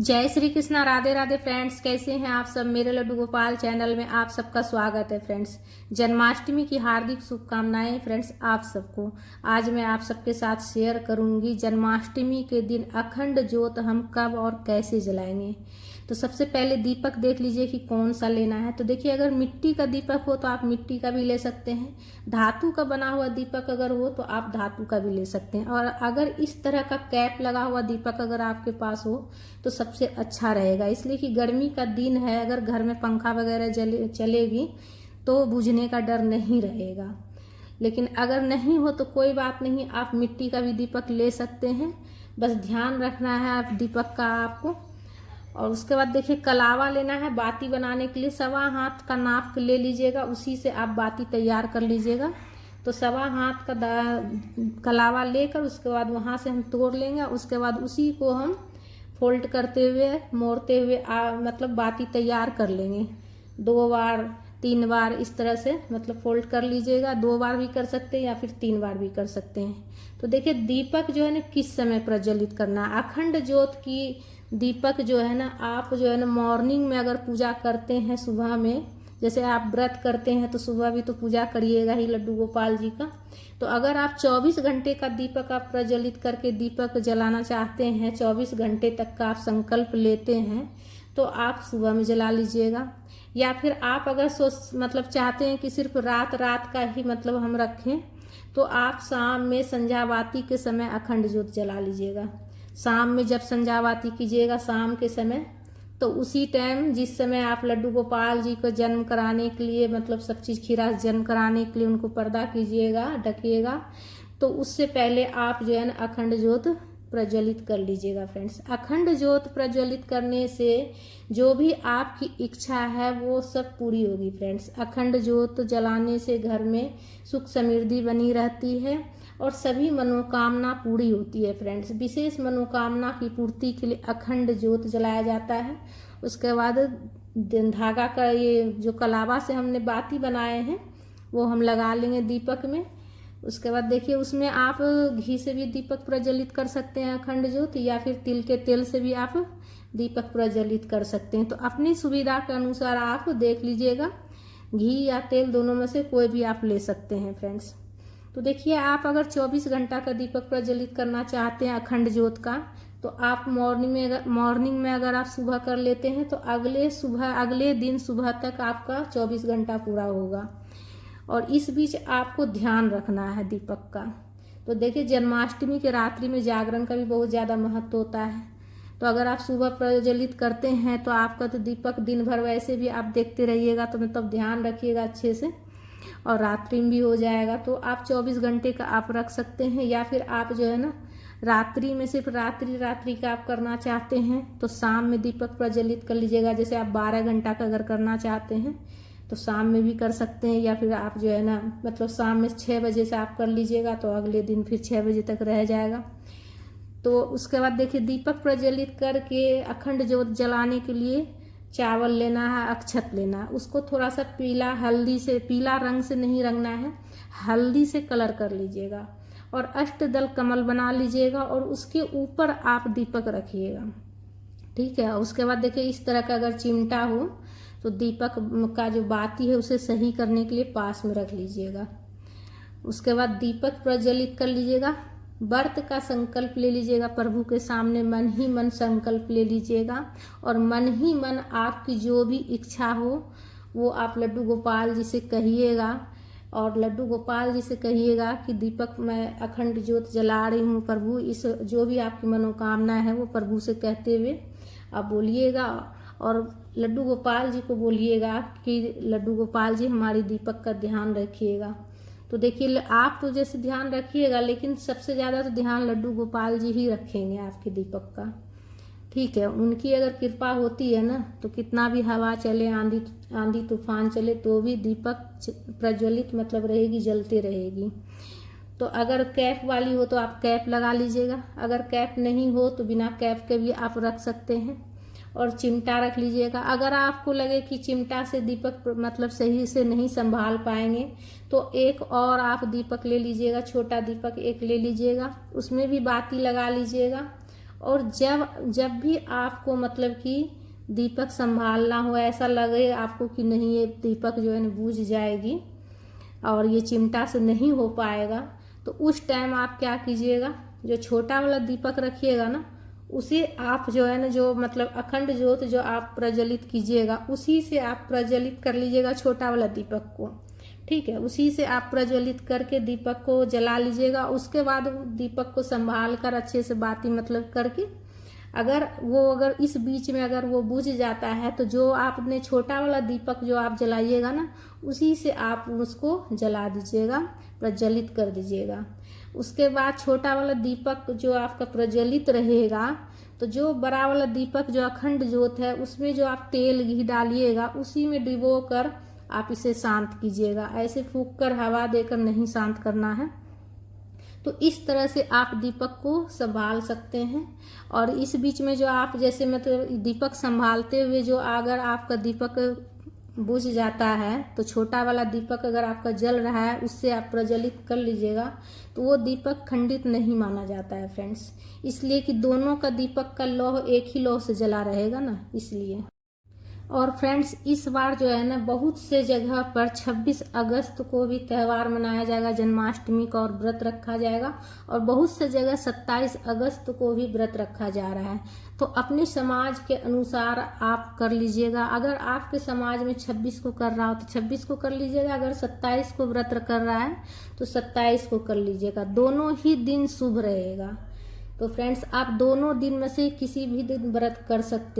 जय श्री कृष्णा। राधे राधे फ्रेंड्स, कैसे हैं आप सब। मेरे लड्डू गोपाल चैनल में आप सबका स्वागत है फ्रेंड्स। जन्माष्टमी की हार्दिक शुभकामनाएं फ्रेंड्स आप सबको। आज मैं आप सबके साथ शेयर करूंगी जन्माष्टमी के दिन अखंड ज्योत हम कब और कैसे जलाएंगे। तो सबसे पहले दीपक देख लीजिए कि कौन सा लेना है। तो देखिए, अगर मिट्टी का दीपक हो तो आप मिट्टी का भी ले सकते हैं, धातु का बना हुआ दीपक अगर हो तो आप धातु का भी ले सकते हैं, और अगर इस तरह का कैप लगा हुआ दीपक अगर आपके पास हो तो सबसे अच्छा रहेगा। इसलिए कि गर्मी का दिन है, अगर घर में पंखा वगैरह चलेगी तो बुझने का डर नहीं रहेगा। लेकिन अगर नहीं हो तो कोई बात नहीं, आप मिट्टी का भी दीपक ले सकते हैं। बस ध्यान रखना है आप दीपक का आपको। और उसके बाद देखिए, कलावा लेना है बाती बनाने के लिए। 1.25 हाथ का नाप ले लीजिएगा, उसी से आप बाती तैयार कर लीजिएगा। तो 1.25 हाथ का कलावा लेकर उसके बाद वहाँ से हम तोड़ लेंगे। उसके बाद उसी को हम फोल्ड करते हुए मोड़ते हुए मतलब बाती तैयार कर लेंगे। 2 बार 3 बार इस तरह से मतलब फोल्ड कर लीजिएगा। 2 बार भी कर सकते हैं या फिर 3 बार भी कर सकते हैं। तो देखिए, दीपक जो है ना किस समय प्रज्वलित करना है। अखंड ज्योत की दीपक जो है ना, आप जो है ना मॉर्निंग में अगर पूजा करते हैं सुबह में, जैसे आप व्रत करते हैं तो सुबह भी तो पूजा करिएगा ही लड्डू गोपाल जी का। तो अगर आप 24 घंटे का दीपक आप प्रज्वलित करके दीपक जलाना चाहते हैं, 24 घंटे तक का आप संकल्प लेते हैं, तो आप सुबह में जला लीजिएगा। या फिर आप अगर मतलब चाहते हैं कि सिर्फ रात रात का ही मतलब हम रखें, तो आप शाम में संध्यावाती के समय अखंड ज्योत जला लीजिएगा। शाम में जब संध्यावाती कीजिएगा शाम के समय, तो उसी टाइम जिस समय आप लड्डू गोपाल जी को जन्म कराने के लिए मतलब सब चीज़ खीरा जन्म कराने के लिए उनको पर्दा कीजिएगा, ढकिएगा, तो उससे पहले आप जो है ना अखंड ज्योत प्रज्वलित कर लीजिएगा फ्रेंड्स। अखंड ज्योत प्रज्वलित करने से जो भी आपकी इच्छा है वो सब पूरी होगी फ्रेंड्स। अखंड ज्योत जलाने से घर में सुख समृद्धि बनी रहती है और सभी मनोकामना पूरी होती है फ्रेंड्स। विशेष मनोकामना की पूर्ति के लिए अखंड ज्योत जलाया जाता है। उसके बाद धागा का ये जो कलावा से हमने बाती बनाए हैं वो हम लगा लेंगे दीपक में। उसके बाद देखिए, उसमें आप घी से भी दीपक प्रज्वलित कर सकते हैं अखंड ज्योत, या फिर तिल के तेल से भी आप दीपक प्रज्वलित कर सकते हैं। तो अपनी सुविधा के अनुसार आप देख लीजिएगा, घी या तेल दोनों में से कोई भी आप ले सकते हैं फ्रेंड्स। तो देखिए, आप अगर 24 घंटा का दीपक प्रज्वलित करना चाहते हैं अखंड ज्योत का, तो आप मॉर्निंग में अगर आप सुबह कर लेते हैं तो अगले दिन सुबह तक आपका 24 घंटा पूरा होगा। और इस बीच आपको ध्यान रखना है दीपक का। तो देखिए, जन्माष्टमी के रात्रि में जागरण का भी बहुत ज़्यादा महत्व होता है। तो अगर आप सुबह प्रज्वलित करते हैं तो आपका तो दीपक दिन भर वैसे भी आप देखते रहिएगा, तो मतलब ध्यान रखिएगा अच्छे से, और रात्रि में भी हो जाएगा। तो आप 24 घंटे का आप रख सकते हैं, या फिर आप जो है ना रात्रि में सिर्फ रात्रि का आप करना चाहते हैं तो शाम में दीपक प्रज्वलित कर लीजिएगा। जैसे आप 12 घंटा का अगर करना चाहते हैं तो शाम में भी कर सकते हैं, या फिर आप जो है ना मतलब शाम में 6 बजे से आप कर लीजिएगा तो अगले दिन फिर 6 बजे तक रह जाएगा। तो उसके बाद देखिए, दीपक प्रज्वलित करके अखंड ज्योत जलाने के लिए चावल लेना है, अक्षत लेना है। उसको थोड़ा सा पीला रंग से नहीं रंगना है, हल्दी से कलर कर लीजिएगा और अष्टदल कमल बना लीजिएगा और उसके ऊपर आप दीपक रखिएगा, ठीक है। उसके बाद देखिए, इस तरह का अगर चिमटा हो तो दीपक का जो बाती है उसे सही करने के लिए पास में रख लीजिएगा। उसके बाद दीपक प्रज्वलित कर लीजिएगा। व्रत का संकल्प ले लीजिएगा, प्रभु के सामने मन ही मन संकल्प ले लीजिएगा, और मन ही मन आपकी जो भी इच्छा हो वो आप लड्डू गोपाल जी से कहिएगा। और लड्डू गोपाल जी से कहिएगा कि दीपक मैं अखंड ज्योत जला रही हूँ प्रभु, इस जो भी आपकी मनोकामना है वो प्रभु से कहते हुए आप बोलिएगा। और लड्डू गोपाल जी को बोलिएगा कि लड्डू गोपाल जी हमारी दीपक का ध्यान रखिएगा। तो देखिए, आप तो जैसे ध्यान रखिएगा, लेकिन सबसे ज़्यादा तो ध्यान लड्डू गोपाल जी ही रखेंगे आपके दीपक का, ठीक है। उनकी अगर कृपा होती है ना तो कितना भी हवा चले, आंधी तूफान चले, तो भी दीपक प्रज्वलित मतलब रहेगी, जलते रहेगी। तो अगर कैप वाली हो तो आप कैप लगा लीजिएगा, अगर कैप नहीं हो तो बिना कैप के भी आप रख सकते हैं। और चिमटा रख लीजिएगा। अगर आपको लगे कि चिमटा से दीपक मतलब सही से नहीं संभाल पाएंगे तो एक और आप दीपक ले लीजिएगा, छोटा दीपक एक ले लीजिएगा, उसमें भी बाती लगा लीजिएगा और जब भी आपको मतलब कि दीपक संभालना हो, ऐसा लगे आपको कि नहीं ये दीपक जो है ना बुझ जाएगी और ये चिमटा से नहीं हो पाएगा, तो उस टाइम आप क्या कीजिएगा, जो छोटा वाला दीपक रखिएगा ना, उसे आप जो है ना, जो मतलब अखंड ज्योत जो आप प्रज्वलित कीजिएगा, उसी से आप प्रज्वलित कर लीजिएगा छोटा वाला दीपक को। ठीक है, उसी से आप प्रज्वलित करके दीपक को जला लीजिएगा। उसके बाद दीपक को संभाल कर अच्छे से बाती मतलब करके, अगर इस बीच में अगर वो बुझ जाता है, तो जो आपने छोटा वाला दीपक जो आप जलाइएगा ना, उसी से आप उसको जला दीजिएगा, प्रज्वलित कर दीजिएगा। उसके बाद छोटा वाला दीपक जो आपका प्रज्वलित रहेगा, तो जो बड़ा वाला दीपक जो अखंड ज्योत है, उसमें जो आप तेल घी डालिएगा, उसी में डिबो कर आप इसे शांत कीजिएगा। ऐसे फूंक कर हवा देकर नहीं शांत करना है। तो इस तरह से आप दीपक को संभाल सकते हैं। और इस बीच में जो आप जैसे मतलब दीपक संभालते हुए जो अगर आपका दीपक बुझ जाता है, तो छोटा वाला दीपक अगर आपका जल रहा है, उससे आप प्रज्वलित कर लीजिएगा, तो वो दीपक खंडित नहीं माना जाता है फ्रेंड्स। इसलिए कि दोनों का दीपक का लौह एक ही लौह से जला रहेगा ना, इसलिए। और फ्रेंड्स, इस बार जो है ना, बहुत से जगह पर 26 अगस्त को भी त्यौहार मनाया जाएगा, जन्माष्टमी का, और व्रत रखा जाएगा। और बहुत से जगह 27 अगस्त को भी व्रत रखा जा रहा है। तो अपने समाज के अनुसार आप कर लीजिएगा। अगर आपके समाज में 26 को कर रहा हो तो 26 को कर लीजिएगा, अगर 27 को व्रत कर रहा है तो 27 को कर लीजिएगा। दोनों ही दिन शुभ रहेगा। तो फ्रेंड्स, आप दोनों दिन में से किसी भी दिन व्रत कर सकते